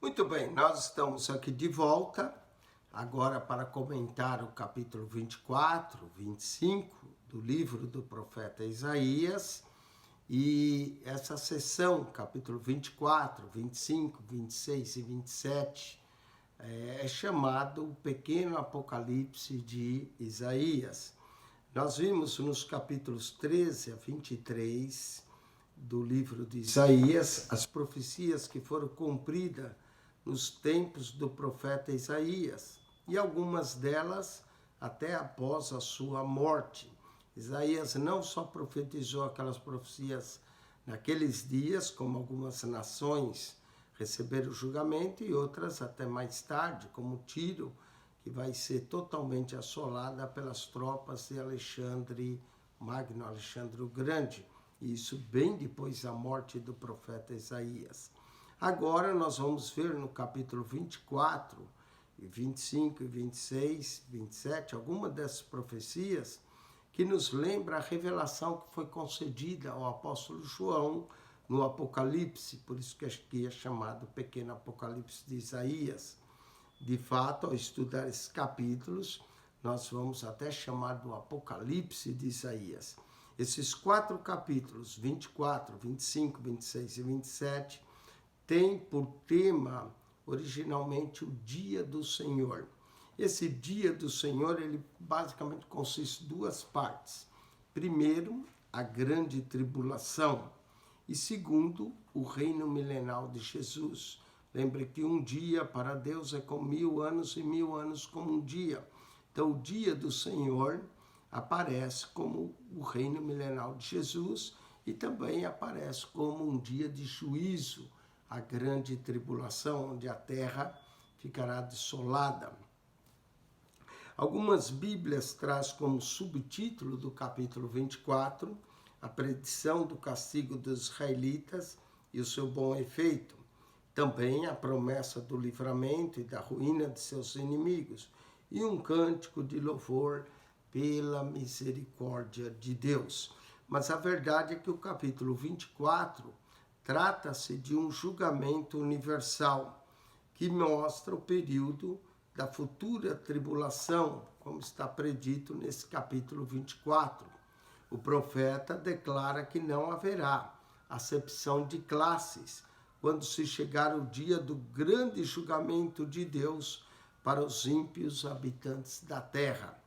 Muito bem, nós estamos aqui de volta, agora para comentar o capítulo 24, 25 do livro do profeta Isaías. E essa sessão, capítulo 24, 25, 26 e 27, é chamado o Pequeno Apocalipse de Isaías. Nós vimos nos capítulos 13 a 23 do livro de Isaías as profecias que foram cumpridas nos tempos do profeta Isaías, e algumas delas até após a sua morte. Isaías não só profetizou aquelas profecias naqueles dias, como algumas nações receberam o julgamento, e outras até mais tarde, como Tiro, que vai ser totalmente assolada pelas tropas de Alexandre Magno, Alexandre o Grande, e isso bem depois da morte do profeta Isaías. Agora nós vamos ver no capítulo 24, 25 e 26, 27, alguma dessas profecias que nos lembra a revelação que foi concedida ao apóstolo João no Apocalipse, por isso que aqui é chamado Pequeno Apocalipse de Isaías. De fato, ao estudar esses capítulos, nós vamos até chamar do Apocalipse de Isaías. Esses 4 capítulos, 24, 25, 26 e 27, têm por tema originalmente o Dia do Senhor. Esse Dia do Senhor, ele basicamente consiste em 2 partes. Primeiro, a grande tribulação. E segundo, o reino milenal de Jesus. Lembre que um dia para Deus é como 1000 anos e 1000 anos como um dia. Então, o Dia do Senhor aparece como o reino milenal de Jesus e também aparece como um dia de juízo, a grande tribulação, onde a terra ficará desolada. Algumas Bíblias trazem como subtítulo do capítulo 24 a predição do castigo dos israelitas e o seu bom efeito. Também a promessa do livramento e da ruína de seus inimigos e um cântico de louvor pela misericórdia de Deus. Mas a verdade é que o capítulo 24 trata-se de um julgamento universal que mostra o período da futura tribulação, como está predito nesse capítulo 24. O profeta declara que não haverá acepção de classes quando se chegar o dia do grande julgamento de Deus para os ímpios habitantes da terra.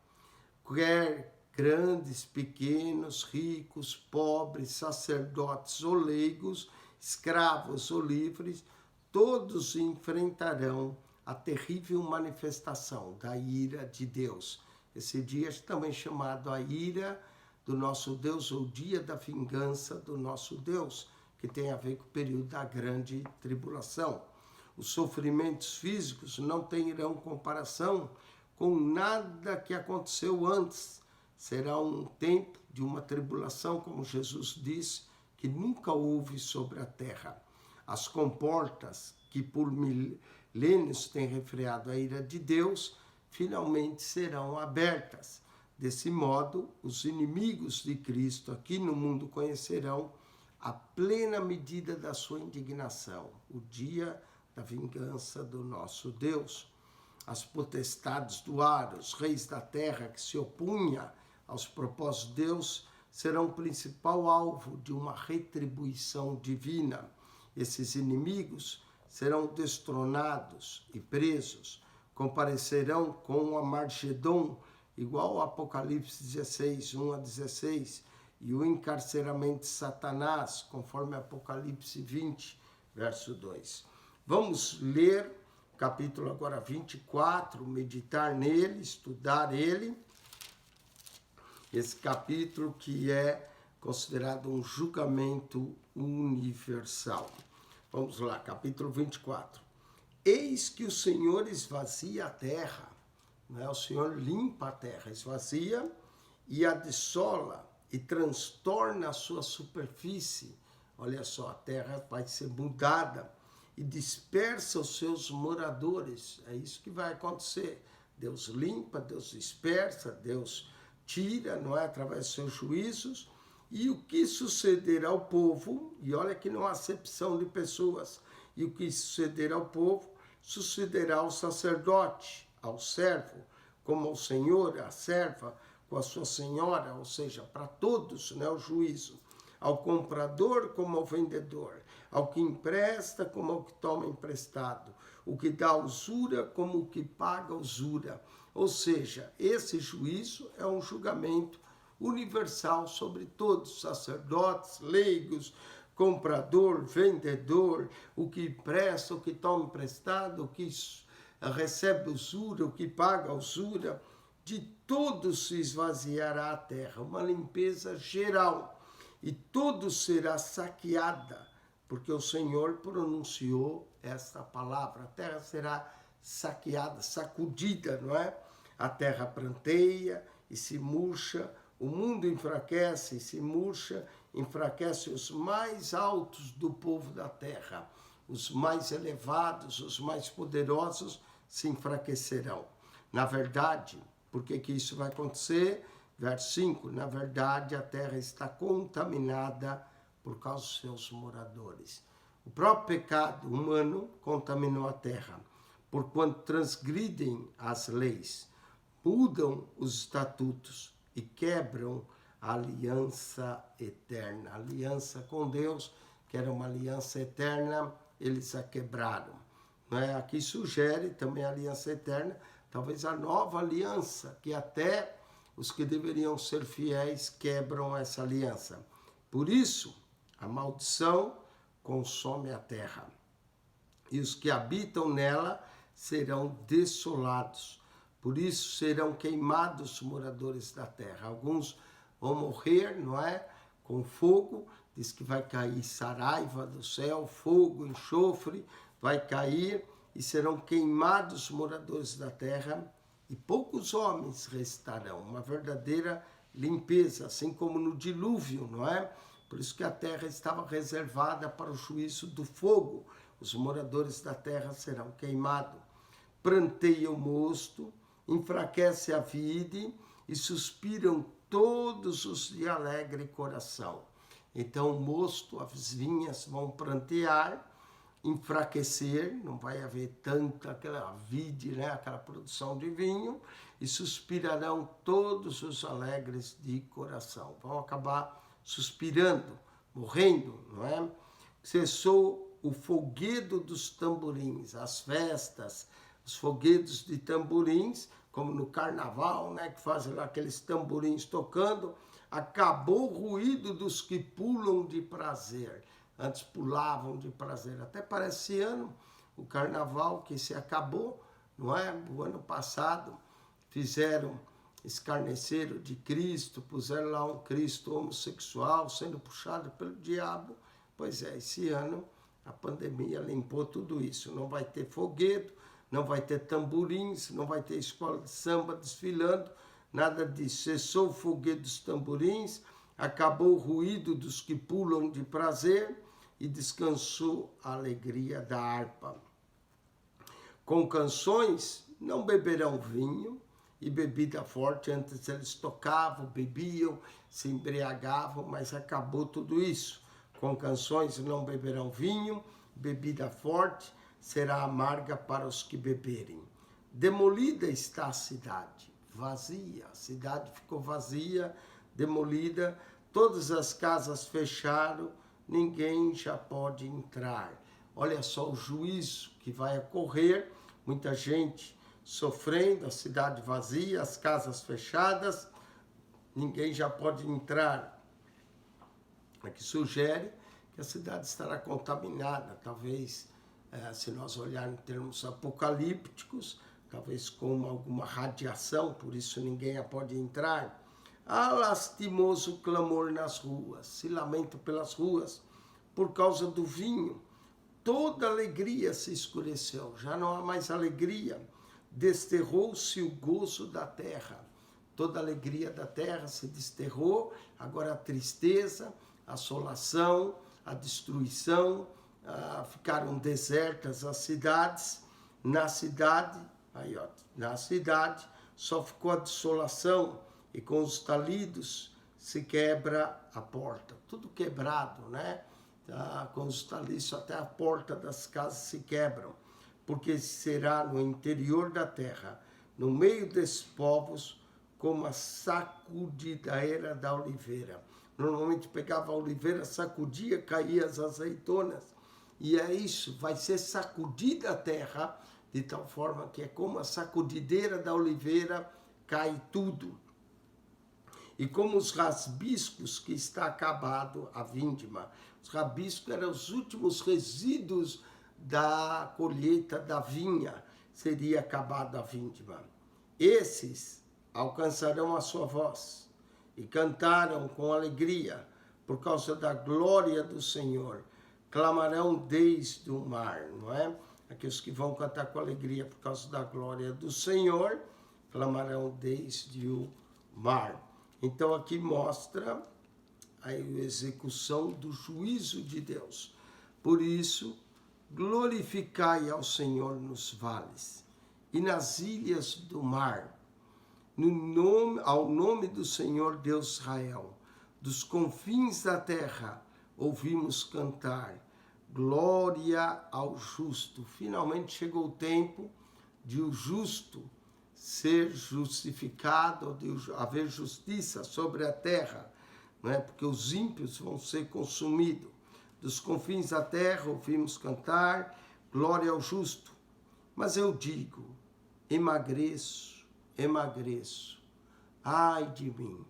Quer grandes, pequenos, ricos, pobres, sacerdotes ou leigos, escravos ou livres, todos enfrentarão a terrível manifestação da ira de Deus. Esse dia é também chamado a ira do nosso Deus, ou dia da vingança do nosso Deus, que tem a ver com o período da grande tribulação. Os sofrimentos físicos não terão comparação com nada que aconteceu antes. Será um tempo de uma tribulação, como Jesus disse, que nunca houve sobre a terra. As comportas que por milênios têm refreado a ira de Deus, finalmente serão abertas. Desse modo, os inimigos de Cristo aqui no mundo conhecerão a plena medida da sua indignação, o dia da vingança do nosso Deus. As potestades do ar, os reis da terra que se opunham aos propósitos de Deus, serão o principal alvo de uma retribuição divina. Esses inimigos serão destronados e presos, comparecerão com o Armagedon, igual ao Apocalipse 16, 1 a 16, e o encarceramento de Satanás, conforme Apocalipse 20, verso 2. Vamos ler o capítulo agora 24, meditar nele, estudar ele. Esse capítulo que é considerado um julgamento universal. Vamos lá, capítulo 24. Eis que o Senhor esvazia a terra, né? O Senhor limpa a terra, esvazia e a dessola e transtorna a sua superfície. Olha só, a terra vai ser mudada e dispersa os seus moradores. É isso que vai acontecer. Deus limpa, Deus dispersa, Deus tira, não é? Através dos seus juízos. E o que sucederá ao povo, e olha que não há acepção de pessoas, e o que suceder ao povo, sucederá ao sacerdote, ao servo, como ao senhor, à serva, com a sua senhora, ou seja, para todos, né, o juízo. Ao comprador como ao vendedor, ao que empresta como ao que toma emprestado, o que dá usura como o que paga usura. Ou seja, esse juízo é um julgamento universal sobre todos, sacerdotes, leigos, comprador, vendedor, o que empresta, o que toma emprestado, o que recebe usura, o que paga usura. De todos se esvaziará a terra, uma limpeza geral. E tudo será saqueada, porque o Senhor pronunciou esta palavra. A terra será saqueada, sacudida, não é? A terra pranteia e se murcha, o mundo enfraquece e se murcha, enfraquece os mais altos do povo da terra. Os mais elevados, os mais poderosos se enfraquecerão. Na verdade, por que isso vai acontecer? Verso 5, na verdade a terra está contaminada por causa dos seus moradores. O próprio pecado humano contaminou a terra, porquanto transgridem as leis, mudam os estatutos e quebram a aliança eterna. A aliança com Deus, que era uma aliança eterna, eles a quebraram. Aqui sugere também a aliança eterna, talvez a nova aliança, que até os que deveriam ser fiéis quebram essa aliança. Por isso, a maldição consome a terra. E os que habitam nela serão desolados. Por isso serão queimados os moradores da terra. Alguns vão morrer, não é? Com fogo. Diz que vai cair saraiva do céu, fogo, enxofre, vai cair e serão queimados os moradores da terra. E poucos homens restarão, uma verdadeira limpeza, assim como no dilúvio, não é? Por isso que a terra estava reservada para o juízo do fogo. Os moradores da terra serão queimados. Pranteia o mosto, enfraquece a vide e suspiram todos os de alegre coração. Então o mosto, as vinhas vão prantear, enfraquecer, não vai haver tanta aquela vide, né, aquela produção de vinho, e suspirarão todos os alegres de coração. Vão acabar suspirando, morrendo, não é? Cessou o folguedo dos tamborins, as festas, os folguedos de tamborins, como no carnaval, né, que fazem lá aqueles tamborins tocando. Acabou o ruído dos que pulam de prazer. Antes pulavam de prazer. Até parece esse ano, o carnaval que se acabou, não é? O ano passado fizeram, escarneceram de Cristo, puseram lá um Cristo homossexual sendo puxado pelo diabo. Pois é, esse ano a pandemia limpou tudo isso. Não vai ter foguedo, não vai ter tamborins, não vai ter escola de samba desfilando, nada disso. Cessou o foguedo dos tamborins, acabou o ruído dos que pulam de prazer, e descansou a alegria da harpa. Com canções não beberão vinho e bebida forte. Antes eles tocavam, bebiam, se embriagavam, mas acabou tudo isso. Com canções não beberão vinho, bebida forte será amarga para os que beberem. Demolida está a cidade, vazia. A cidade ficou vazia, demolida, todas as casas fecharam, ninguém já pode entrar. Olha só o juízo que vai ocorrer, muita gente sofrendo, a cidade vazia, as casas fechadas, ninguém já pode entrar. Aqui sugere que a cidade estará contaminada, talvez, se nós olharmos em termos apocalípticos, talvez com alguma radiação, por isso ninguém a pode entrar. Há lastimoso clamor nas ruas, se lamenta pelas ruas por causa do vinho. Toda alegria se escureceu, já não há mais alegria. Desterrou-se o gozo da terra. Toda alegria da terra se desterrou, agora a tristeza, a assolação, a destruição, ficaram desertas as cidades. Na cidade só ficou a desolação, e com os talidos se quebra a porta. Tudo quebrado, né? com os taliços até a porta das casas se quebram, porque será no interior da terra, no meio desses povos, como a sacudideira da oliveira. Normalmente pegava a oliveira, sacudia, caía as azeitonas, e é isso, vai ser sacudida a terra, de tal forma que é como a sacudideira da oliveira, cai tudo. E como os rabiscos que está acabado a vindima. Os rabiscos eram os últimos resíduos da colheita da vinha, seria acabado a vindima. Esses alcançarão a sua voz e cantaram com alegria por causa da glória do Senhor. Clamarão desde o mar, não é? Aqueles que vão cantar com alegria por causa da glória do Senhor, clamarão desde o mar. Então aqui mostra a execução do juízo de Deus. Por isso, glorificai ao Senhor nos vales e nas ilhas do mar, ao nome do Senhor Deus Israel. Dos confins da terra ouvimos cantar, glória ao justo. Finalmente chegou o tempo de o justo ser justificado, de haver justiça sobre a terra, não é? Porque os ímpios vão ser consumidos. Dos confins da terra ouvimos cantar, glória ao justo. Mas eu digo, emagreço, ai de mim.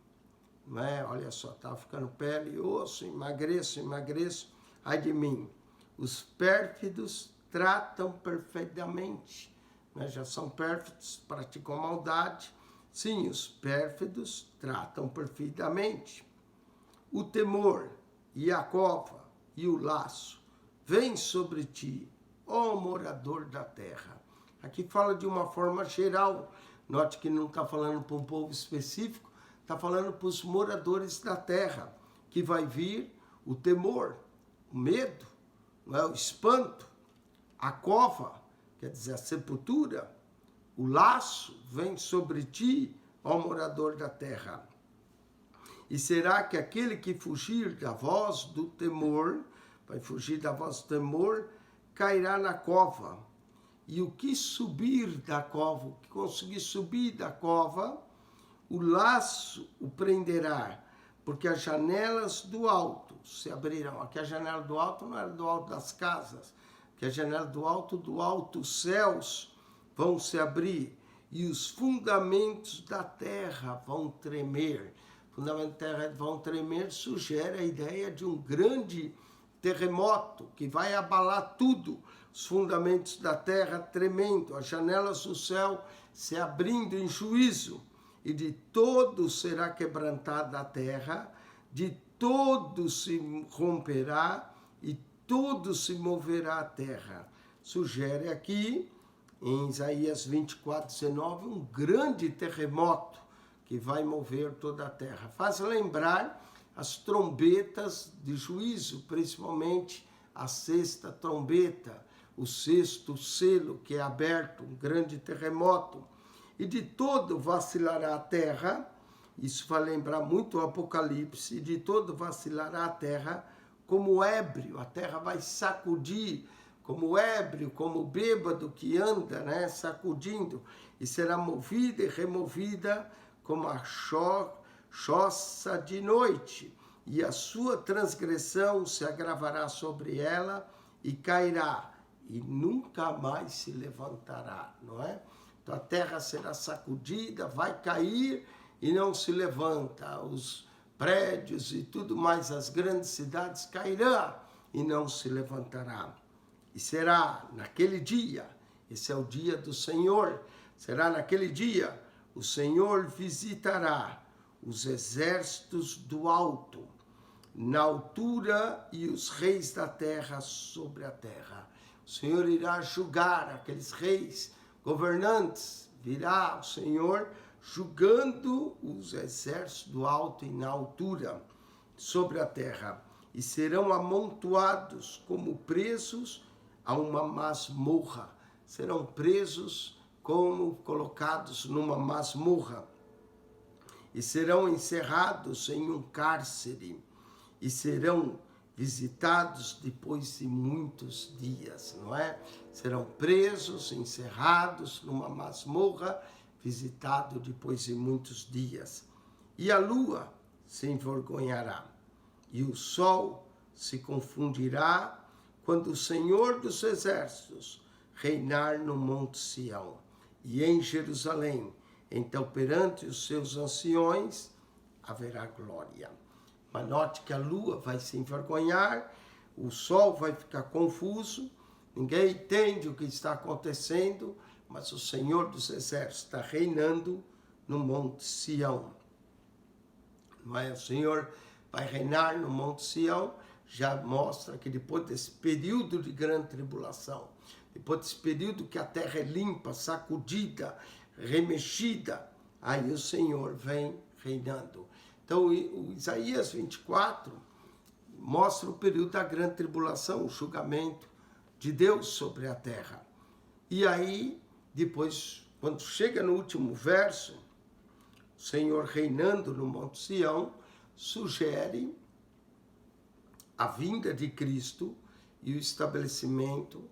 Não é? Olha só, está ficando pele e osso, emagreço, ai de mim. Os pérfidos tratam perfeitamente, né? Já são pérfidos, praticam maldade. Sim, os pérfidos tratam perfeitamente. O temor e a cova e o laço vêm sobre ti, ó morador da terra. Aqui fala de uma forma geral. Note que não está falando para um povo específico, está falando para os moradores da terra, que vai vir o temor, o medo, não é? O espanto, a cova, quer dizer, a sepultura, o laço vem sobre ti, ó morador da terra. E será que aquele que fugir da voz do temor, vai fugir da voz do temor, cairá na cova. E o que subir da cova, o que conseguir subir da cova, o laço o prenderá, porque as janelas do alto se abrirão. Aqui a janela do alto não era do alto das casas, que a janela do alto céus vão se abrir e os fundamentos da terra vão tremer. Fundamentos da terra vão tremer sugere a ideia de um grande terremoto que vai abalar tudo. Os fundamentos da terra tremendo, as janelas do céu se abrindo em juízo, e de todo será quebrantada a terra, de todo se romperá e todo se moverá a terra. Sugere aqui, em Isaías 24:19, um grande terremoto que vai mover toda a terra. Faz lembrar as trombetas de juízo, principalmente a sexta trombeta, o sexto selo que é aberto, um grande terremoto. E de todo vacilará a terra, isso vai lembrar muito o Apocalipse, e de todo vacilará a terra como ébrio, a terra vai sacudir, como ébrio, como bêbado que anda, né, sacudindo, e será movida e removida como a choça de noite, e a sua transgressão se agravará sobre ela e cairá, e nunca mais se levantará, não é? Então a terra será sacudida, vai cair e não se levanta. Os prédios e tudo mais, as grandes cidades cairão e não se levantará. E será naquele dia, esse é o dia do Senhor, será naquele dia, o Senhor visitará os exércitos do alto, na altura, e os reis da terra sobre a terra. O Senhor irá julgar aqueles reis, governantes, virá o Senhor julgando os exércitos do alto e na altura sobre a terra, e serão amontoados como presos a uma masmorra, serão presos como colocados numa masmorra, e serão encerrados em um cárcere, e serão visitados depois de muitos dias, não é? Serão presos, encerrados numa masmorra, visitado depois de muitos dias. E a lua se envergonhará, e o sol se confundirá quando o Senhor dos Exércitos reinar no Monte Sião e em Jerusalém. Então, perante os seus anciões, haverá glória. Mas note que a lua vai se envergonhar, o sol vai ficar confuso, ninguém entende o que está acontecendo, mas o Senhor dos Exércitos está reinando no Monte Sião. Não é? O Senhor vai reinar no Monte Sião, já mostra que depois desse período de grande tribulação, depois desse período que a terra é limpa, sacudida, remexida, aí o Senhor vem reinando. Então, o Isaías 24 mostra o período da grande tribulação, o julgamento de Deus sobre a terra. E aí, depois, quando chega no último verso, o Senhor reinando no Monte Sião, sugere a vinda de Cristo e o estabelecimento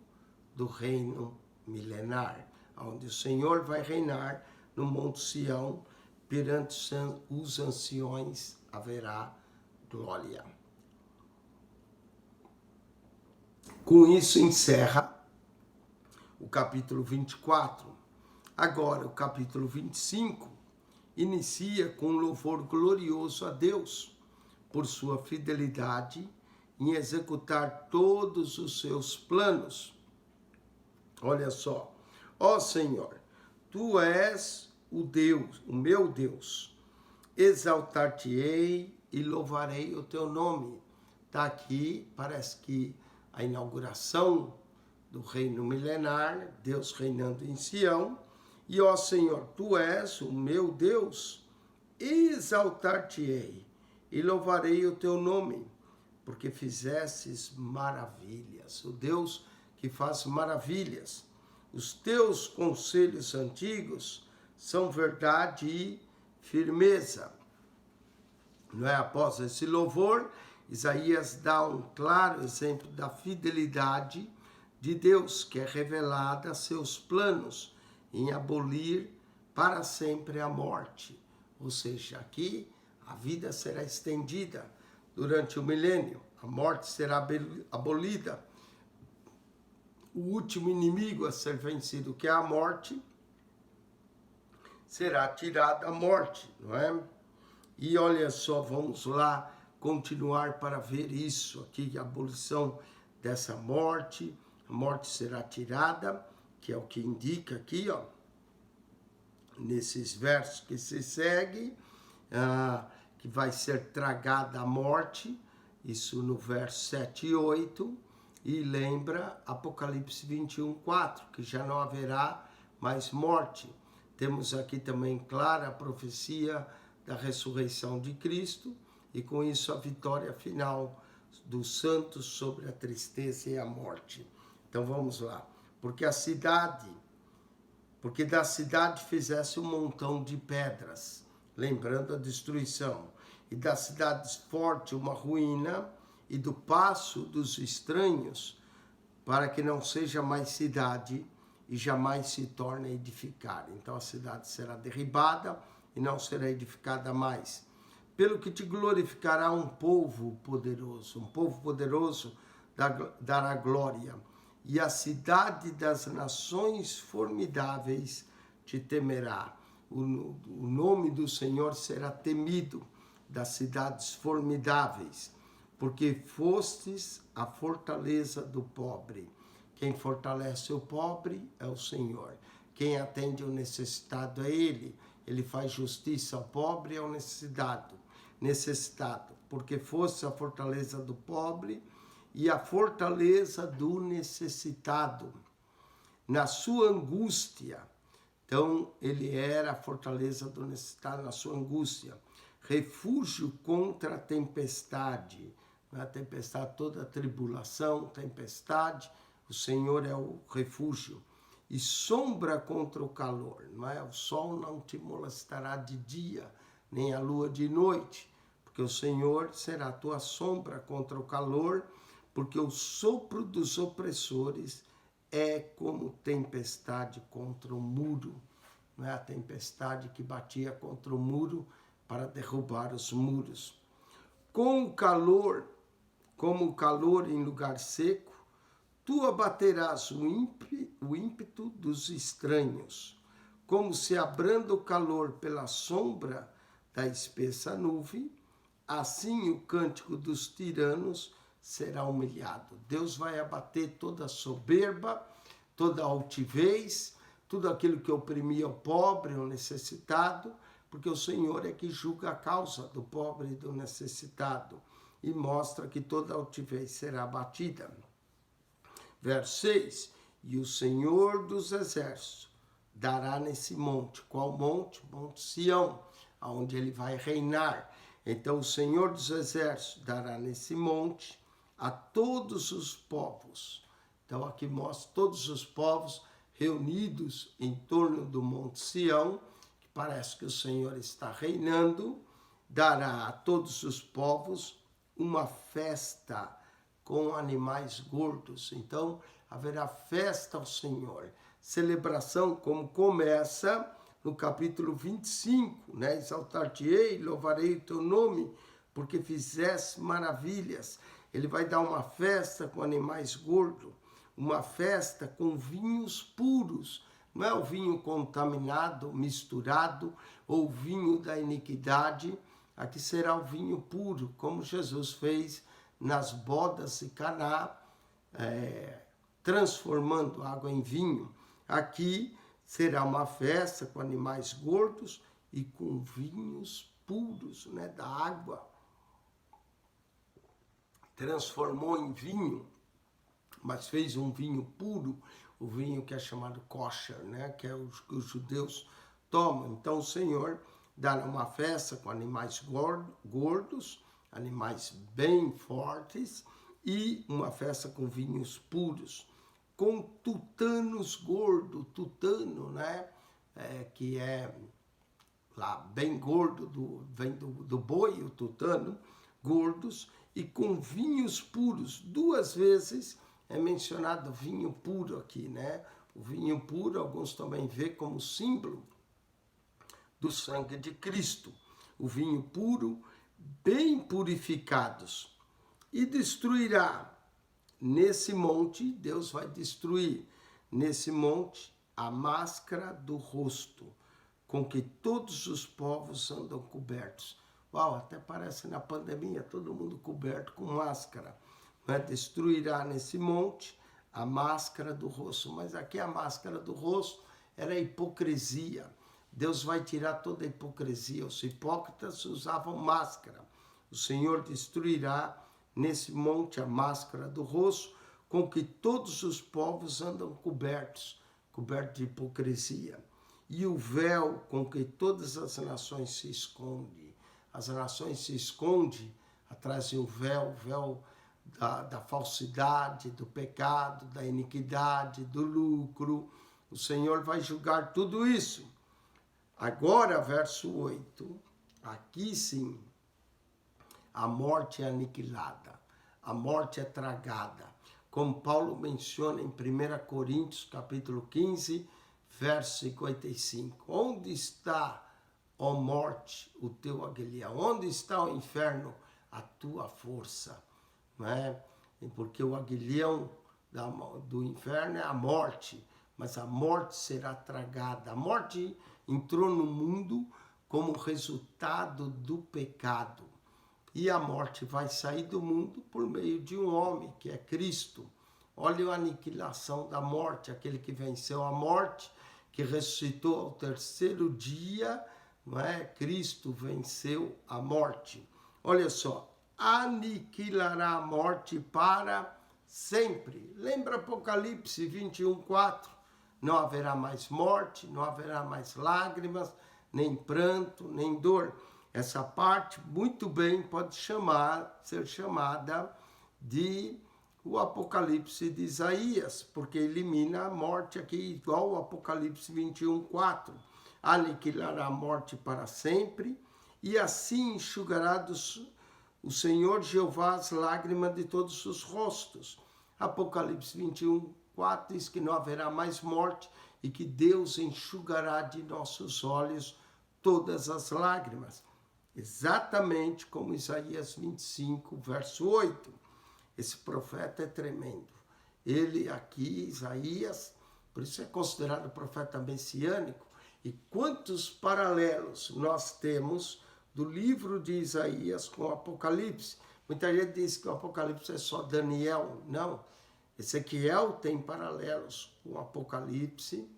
do reino milenar, onde o Senhor vai reinar no Monte Sião, perante os anciões haverá glória. Com isso encerra o capítulo 24. Agora, o capítulo 25 inicia com um louvor glorioso a Deus por sua fidelidade em executar todos os seus planos. Olha só, ó Senhor, Tu és o Deus, o meu Deus, exaltar-te-ei e louvarei o teu nome. Está aqui, parece que a inauguração do reino milenar, Deus reinando em Sião. E ó Senhor, tu és o meu Deus, exaltar-te-ei e louvarei o teu nome, porque fizestes maravilhas. O Deus que faz maravilhas. Os teus conselhos antigos são verdade e firmeza. Não é? Após esse louvor, Isaías dá um claro exemplo da fidelidade de Deus, que é revelada a seus planos em abolir para sempre a morte. Ou seja, aqui a vida será estendida durante o milênio, a morte será abolida. O último inimigo a ser vencido, que é a morte, será tirada a morte, não é? E olha só, vamos lá continuar para ver isso aqui, a abolição dessa morte. A morte será tirada, que é o que indica aqui, ó, nesses versos que se segue, que vai ser tragada a morte, isso no verso 7 e 8, e lembra Apocalipse 21, 4, que já não haverá mais morte. Temos aqui também clara a profecia da ressurreição de Cristo, e com isso a vitória final dos santos sobre a tristeza e a morte. Então vamos lá. Porque da cidade fizesse um montão de pedras, lembrando a destruição, e da cidade forte uma ruína, e do passo dos estranhos, para que não seja mais cidade e jamais se torne a edificar. Então a cidade será derribada e não será edificada mais. Pelo que te glorificará um povo poderoso dará glória, e a cidade das nações formidáveis te temerá. O nome do Senhor será temido, das cidades formidáveis, porque fostes a fortaleza do pobre. Quem fortalece o pobre é o Senhor. Quem atende o necessitado é Ele. Ele faz justiça ao pobre e ao necessitado. Porque foste a fortaleza do pobre e a fortaleza do necessitado. Na sua angústia, então ele era a fortaleza do necessitado na sua angústia. Refúgio contra a tempestade. A tempestade, toda a tribulação, tempestade, o Senhor é o refúgio. E sombra contra o calor, não é? O sol não te molestará de dia, nem a lua de noite, porque porque o Senhor será a tua sombra contra o calor, porque o sopro dos opressores é como tempestade contra o muro. Não é a tempestade que batia contra o muro para derrubar os muros. Com o calor, como o calor em lugar seco, tu abaterás o ímpeto dos estranhos, como se abranda o calor pela sombra da espessa nuvem, assim o cântico dos tiranos será humilhado. Deus vai abater toda a soberba, toda a altivez, tudo aquilo que oprimia o pobre, o necessitado, porque o Senhor é que julga a causa do pobre e do necessitado e mostra que toda altivez será abatida. Verso 6, e o Senhor dos exércitos dará nesse monte. Qual monte? Monte Sião, onde ele vai reinar. Então o Senhor dos exércitos dará nesse monte a todos os povos. Então aqui mostra todos os povos reunidos em torno do Monte Sião, que parece que o Senhor está reinando, dará a todos os povos uma festa com animais gordos. Então haverá festa ao Senhor, celebração como começa no capítulo 25, né? Exaltar-te-ei, louvarei o teu nome, porque fizeste maravilhas. Ele vai dar uma festa com animais gordos, uma festa com vinhos puros, não é o vinho contaminado, misturado, ou vinho da iniquidade. Aqui será o vinho puro, como Jesus fez nas bodas de Caná, transformando água em vinho. Aqui será uma festa com animais gordos e com vinhos puros, né, da água. Transformou em vinho, mas fez um vinho puro, o vinho que é chamado kosher, né, que é o que os judeus tomam. Então o Senhor dará uma festa com animais gordos, animais bem fortes, e uma festa com vinhos puros, com tutanos gordo, tutano, né, que é lá bem gordo, vem do boi, o tutano, gordos, e com vinhos puros. 2 vezes é mencionado vinho puro aqui, né? O vinho puro, alguns também vê como símbolo do sangue de Cristo. O vinho puro, bem purificados. E destruirá nesse monte, Deus vai destruir nesse monte a máscara do rosto, com que todos os povos andam cobertos. Uau, até parece na pandemia, todo mundo coberto com máscara. Né? Destruirá nesse monte a máscara do rosto. Mas aqui a máscara do rosto era a hipocrisia. Deus vai tirar toda a hipocrisia. Os hipócritas usavam máscara. O Senhor destruirá nesse monte a máscara do rosto, com que todos os povos andam cobertos de hipocrisia. E o véu com que todas as nações se escondem. As nações se escondem atrás de um véu, da falsidade, do pecado, da iniquidade, do lucro. O Senhor vai julgar tudo isso. Agora, verso 8, aqui sim, a morte é aniquilada, a morte é tragada. Como Paulo menciona em 1 Coríntios, capítulo 15, verso 55. Onde está, ó morte, o teu aguilhão? Onde está o inferno, a tua força? Não é? Porque o aguilhão do inferno é a morte, mas a morte será tragada. A morte entrou no mundo como resultado do pecado. E a morte vai sair do mundo por meio de um homem, que é Cristo. Olha a aniquilação da morte, aquele que venceu a morte, que ressuscitou ao 3º dia, não é? Cristo venceu a morte. Olha só, aniquilará a morte para sempre. Lembra Apocalipse 21:4? Não haverá mais morte, não haverá mais lágrimas, nem pranto, nem dor. Essa parte, muito bem, pode ser chamada de o Apocalipse de Isaías, porque elimina a morte aqui, igual o Apocalipse 21:4. Aniquilará a morte para sempre, e assim enxugará o Senhor Jeová as lágrimas de todos os rostos. Apocalipse 21, 4 diz que não haverá mais morte e que Deus enxugará de nossos olhos todas as lágrimas. Exatamente como Isaías 25, verso 8. Esse profeta é tremendo. Ele aqui, Isaías, por isso é considerado profeta messiânico. E quantos paralelos nós temos do livro de Isaías com o Apocalipse? Muita gente diz que o Apocalipse é só Daniel. Não. Ezequiel tem paralelos com o Apocalipse.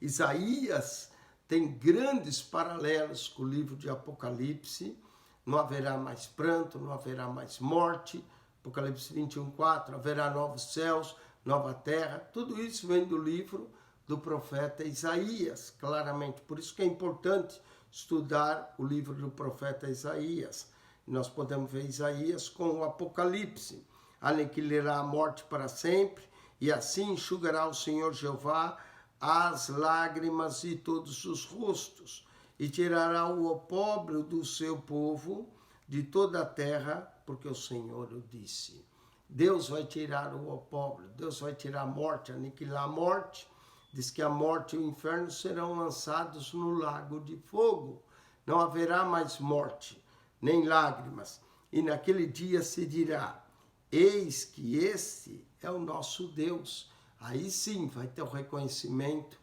Isaías tem grandes paralelos com o livro de Apocalipse. Não haverá mais pranto, não haverá mais morte. Apocalipse 21, 4, haverá novos céus, nova terra. Tudo isso vem do livro do profeta Isaías, claramente. Por isso que é importante estudar o livro do profeta Isaías. Nós podemos ver Isaías com o Apocalipse. Aniquilará a morte para sempre, e assim enxugará o Senhor Jeová as lágrimas de todos os rostos, e tirará o opróbrio do seu povo de toda a terra, porque o Senhor o disse. Deus vai tirar o opróbrio, Deus vai tirar a morte, aniquilar a morte. Diz que a morte e o inferno serão lançados no lago de fogo. Não haverá mais morte, nem lágrimas. E naquele dia se dirá: eis que este é o nosso Deus. Aí sim vai ter o reconhecimento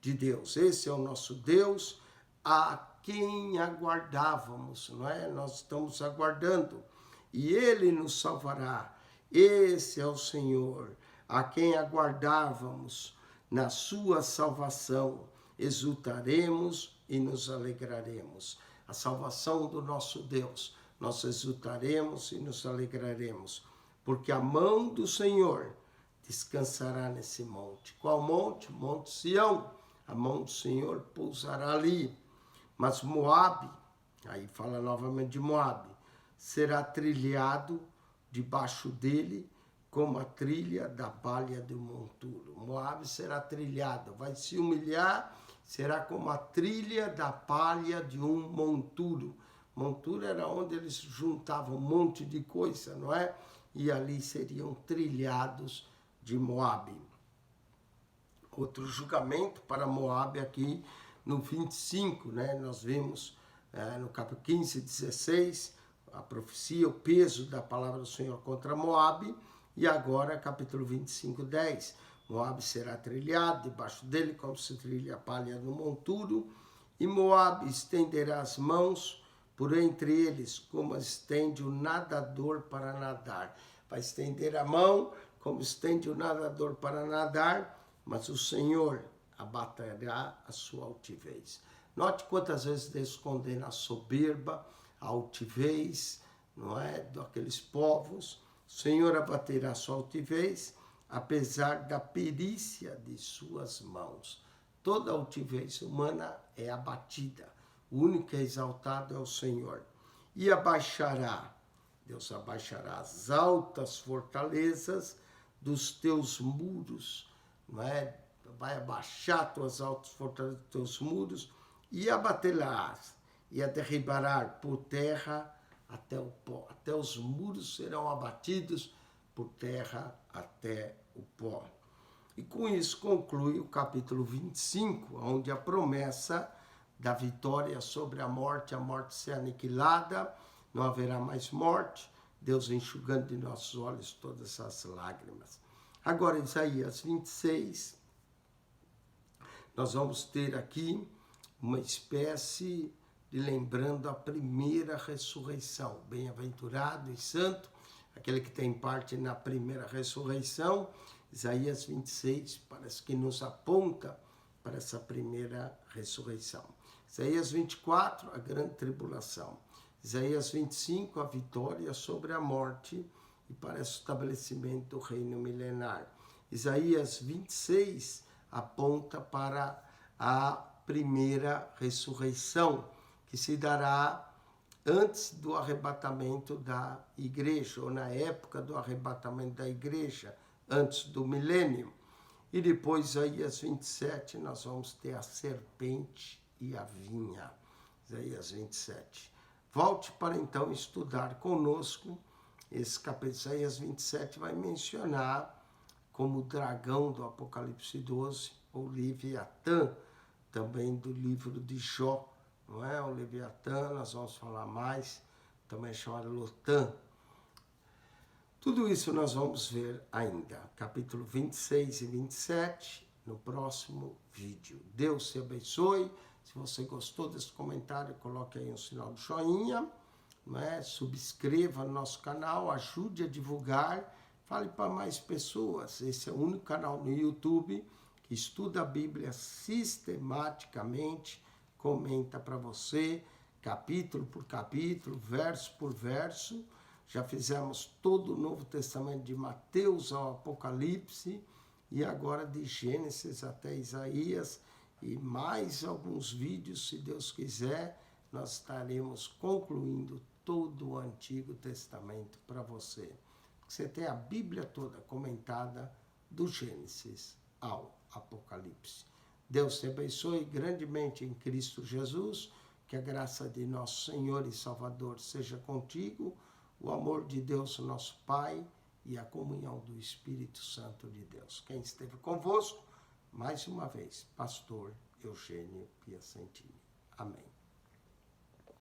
de Deus. Esse é o nosso Deus, a quem aguardávamos, não é? Nós estamos aguardando. E Ele nos salvará. Esse é o Senhor, a quem aguardávamos. Na sua salvação exultaremos e nos alegraremos. A salvação do nosso Deus, nós exultaremos e nos alegraremos, porque a mão do Senhor descansará nesse monte. Qual monte? Monte Sião. A mão do Senhor pousará ali. Mas Moabe, aí fala novamente de Moabe, será trilhado debaixo dele como a trilha da palha do monturo. Moabe será trilhado, vai se humilhar, será como a trilha da palha de um monturo. Monturo era onde eles juntavam um monte de coisa, não é? E ali seriam trilhados de Moabe. Outro julgamento para Moabe aqui no 25, né? Nós vimos no capítulo 15, 16, a profecia, o peso da palavra do Senhor contra Moabe. E agora, capítulo 25, 10. Moabe será trilhado, debaixo dele como se trilha a palha no monturo. E Moabe estenderá as mãos por entre eles, como estende o nadador para nadar. Vai estender a mão, como estende o nadador para nadar, mas o Senhor abaterá a sua altivez. Note quantas vezes Deus condena a soberba, a altivez, não é, daqueles povos. O Senhor abaterá a sua altivez, apesar da perícia de suas mãos. Toda altivez humana é abatida. O único que é exaltado é o Senhor. E abaixará, Deus abaixará as altas fortalezas dos teus muros, não é? Vai abaixar tuas altas fortalezas dos teus muros e abaterás e a derribará por terra até o pó. Até os muros serão abatidos por terra até o pó. E com isso conclui o capítulo 25, onde a promessa da vitória sobre a morte ser aniquilada, não haverá mais morte, Deus enxugando de nossos olhos todas as lágrimas. Agora, Isaías 26, nós vamos ter aqui uma espécie de lembrando a primeira ressurreição. Bem-aventurado e santo, aquele que tem parte na primeira ressurreição. Isaías 26 parece que nos aponta para essa primeira ressurreição. Isaías 24, a grande tribulação. Isaías 25, a vitória sobre a morte e para o estabelecimento do reino milenar. Isaías 26 aponta para a primeira ressurreição, que se dará antes do arrebatamento da igreja, ou na época do arrebatamento da igreja, antes do milênio. E depois, Isaías 27, nós vamos ter a serpente e a vinha. Isaías 27. Volte para então estudar conosco esse capítulo. Isaías 27 vai mencionar como o dragão do Apocalipse 12, ou Leviatã, também do livro de Jó, não é? O Leviatã, nós vamos falar mais, também chamado Lotã. Tudo isso nós vamos ver ainda, capítulo 26 e 27, no próximo vídeo. Deus te abençoe. Se você gostou desse comentário, coloque aí um sinal de joinha, né? Subscreva no nosso canal, ajude a divulgar, fale para mais pessoas. Esse é o único canal no YouTube que estuda a Bíblia sistematicamente, comenta para você, capítulo por capítulo, verso por verso. Já fizemos todo o Novo Testamento de Mateus ao Apocalipse e agora de Gênesis até Isaías e mais alguns vídeos, se Deus quiser, nós estaremos concluindo todo o Antigo Testamento para você. Você tem a Bíblia toda comentada do Gênesis ao Apocalipse. Deus te abençoe grandemente em Cristo Jesus, que a graça de nosso Senhor e Salvador seja contigo, o amor de Deus, nosso Pai, e a comunhão do Espírito Santo de Deus. Quem esteve convosco, mais uma vez, pastor Eugênio Piacentini. Amém.